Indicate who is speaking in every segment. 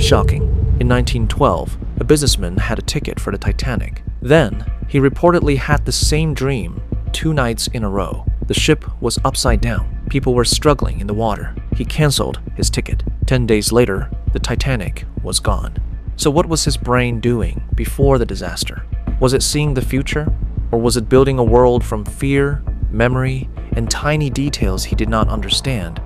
Speaker 1: Shocking. In 1912, a businessman had a ticket for the Titanic. Then, he reportedly had the same dream 2 nights in a row. The ship was upside down. People were struggling in the water. He canceled his ticket. 10 days later, the Titanic was gone. So what was his brain doing before the disaster? Was it seeing the future? Or was it building a world from fear, memory, and tiny details he did not understand?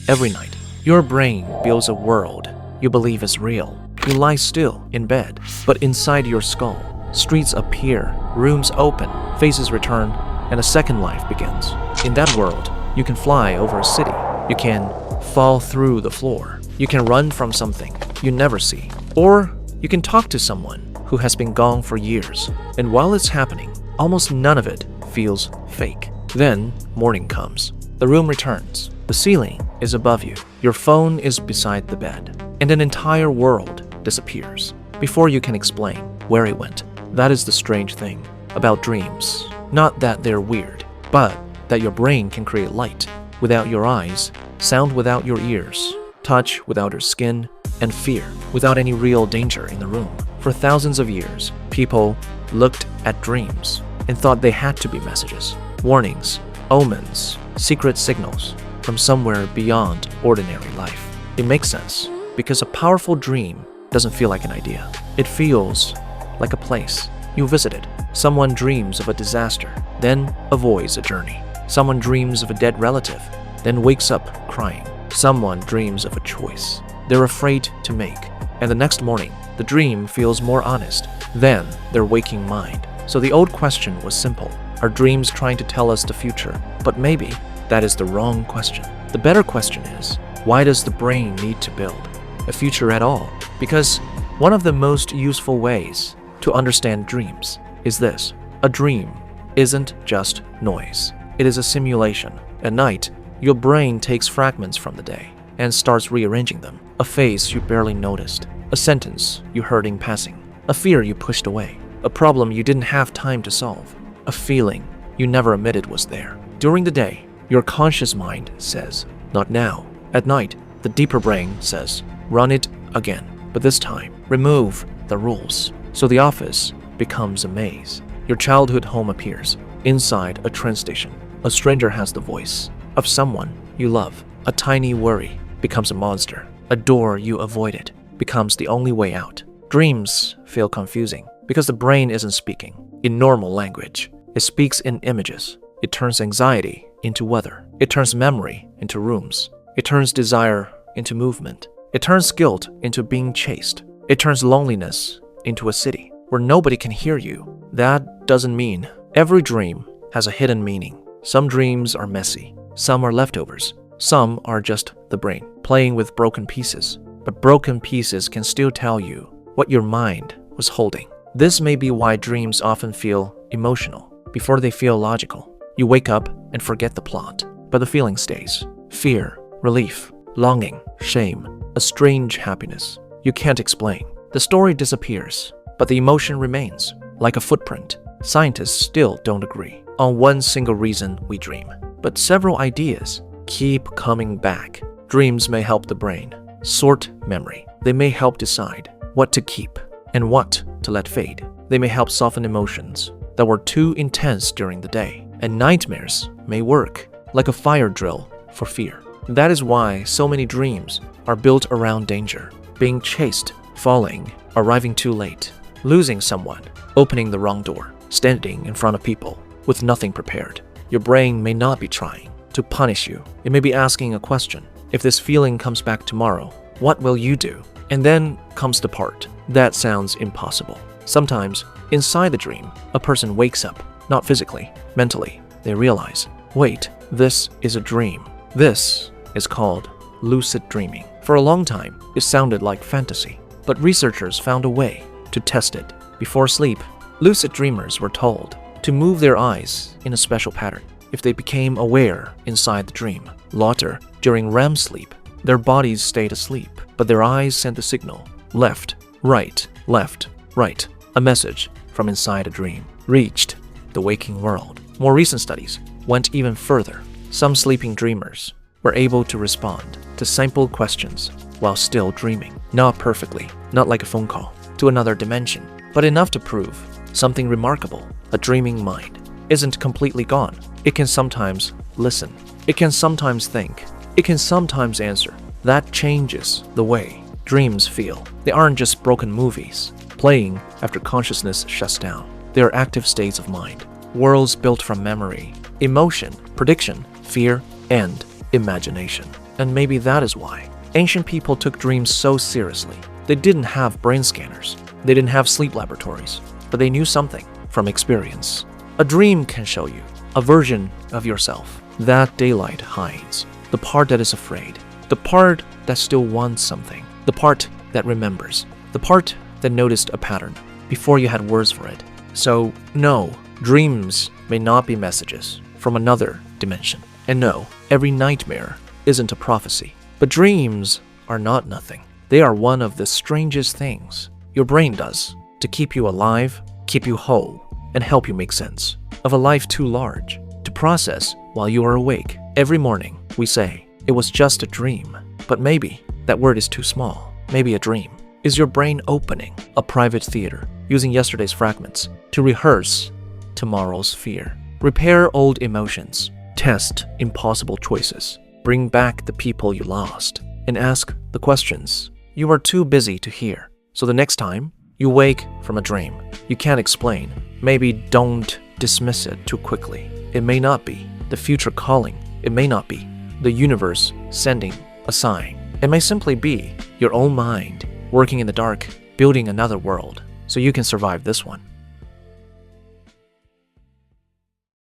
Speaker 1: Every night, your brain builds a world you believe is real. You lie still in bed, but inside your skull, streets appear, rooms open, faces return, and a second life begins. In that world, you can fly over a city. You can fall through the floor. You can run from something you never see. Or you can talk to someone who has been gone for years. And while it's happening, almost none of it feels fake. Then morning comes. The room returns. The ceiling is above you. Your phone is beside the bed. And an entire world disappears before you can explain where it went. That is the strange thing about dreams. Not that they're weird, but that your brain can create light without your eyes, sound without your ears, touch without your skin, and fear without any real danger in the room. For thousands of years, people looked at dreams and thought they had to be messages, warnings, omens, secret signals from somewhere beyond ordinary life. It makes sense because a powerful dream doesn't feel like an idea. It feels like a place you visited. Someone dreams of a disaster, then avoids a journey. Someone dreams of a dead relative, then wakes up crying. Someone dreams of a choice they're afraid to make, and the next morning, the dream feels more honest than their waking mind. So the old question was simple. Are dreams trying to tell us the future? But maybe that is the wrong question. The better question is, why does the brain need to build a future at all? Because one of the most useful ways to understand dreams is this. A dream isn't just noise. It is a simulation. At night, your brain takes fragments from the day and starts rearranging them. A face you barely noticed, a sentence you heard in passing, a fear you pushed away, a problem you didn't have time to solve, a feeling you never admitted was there. During the day, your conscious mind says, not now. At night, the deeper brain says, run it again. But this time, remove the rules. So the office becomes a maze. Your childhood home appears inside a train station. A stranger has the voice of someone you love. A tiny worry becomes a monster. A door you avoided becomes the only way out. Dreams feel confusing because the brain isn't speaking in normal language. It speaks in images. It turns anxiety into weather. It turns memory into rooms. It turns desire into movement. It turns guilt into being chased. It turns loneliness into a city where nobody can hear you. That doesn't mean every dream has a hidden meaning. Some dreams are messy. Some are leftovers. Some are just the brain playing with broken pieces. But broken pieces can still tell you what your mind was holding. This may be why dreams often feel emotional before they feel logical. You wake up and forget the plot, but the feeling stays. Fear, relief, longing, shame, a strange happiness you can't explain. The story disappears, but the emotion remains, like a footprint. Scientists still don't agree on one single reason we dream, but several ideas keep coming back. Dreams may help the brain sort memory. They may help decide what to keep and what to let fade. They may help soften emotions that were too intense during the day. And nightmares may work like a fire drill for fear. That is why so many dreams are built around danger, being chased, falling, arriving too late, losing someone, opening the wrong door, standing in front of people with nothing prepared. Your brain may not be trying to punish you. It may be asking a question. If this feeling comes back tomorrow, what will you do? And then comes the part that sounds impossible. Sometimes, inside the dream, a person wakes up, not physically, mentally. They realize, wait, this is a dream. This is called lucid dreaming. For a long time, it sounded like fantasy, but researchers found a way to test it. Before sleep, lucid dreamers were told to move their eyes in a special pattern. If they became aware inside the dream, later, during REM sleep, their bodies stayed asleep, but their eyes sent the signal, left, right, left, right. A message from inside a dream reached the waking world. More recent studies went even further. Some sleeping dreamers were able to respond to simple questions while still dreaming. Not perfectly, not like a phone call to another dimension, but enough to prove something remarkable. A dreaming mind isn't completely gone. It can sometimes listen. It can sometimes think. It can sometimes answer. That changes the way dreams feel. They aren't just broken movies playing after consciousness shuts down. They are active states of mind, worlds built from memory, emotion, prediction, fear, and imagination. And maybe that is why ancient people took dreams so seriously. They didn't have brain scanners. They didn't have sleep laboratories, but they knew something from experience. A dream can show you a version of yourself that daylight hides, the part that is afraid, the part that still wants something, the part that remembers, the part that noticed a pattern before you had words for it. So, no, dreams may not be messages from another dimension. And no, every nightmare isn't a prophecy. But dreams are not nothing. They are one of the strangest things your brain does to keep you alive, keep you whole, and help you make sense of a life too large to process while you are awake. Every morning, we say, it was just a dream. But maybe that word is too small. Maybe a dream is your brain opening a private theater, using yesterday's fragments to rehearse tomorrow's fear, repair old emotions, test impossible choices, bring back the people you lost, and ask the questions you are too busy to hear. So the next time you wake from a dream you can't explain, maybe don't dismiss it too quickly. It may not be the future calling. It may not be the universe sending a sign. It may simply be your own mind working in the dark, building another world so you can survive this one.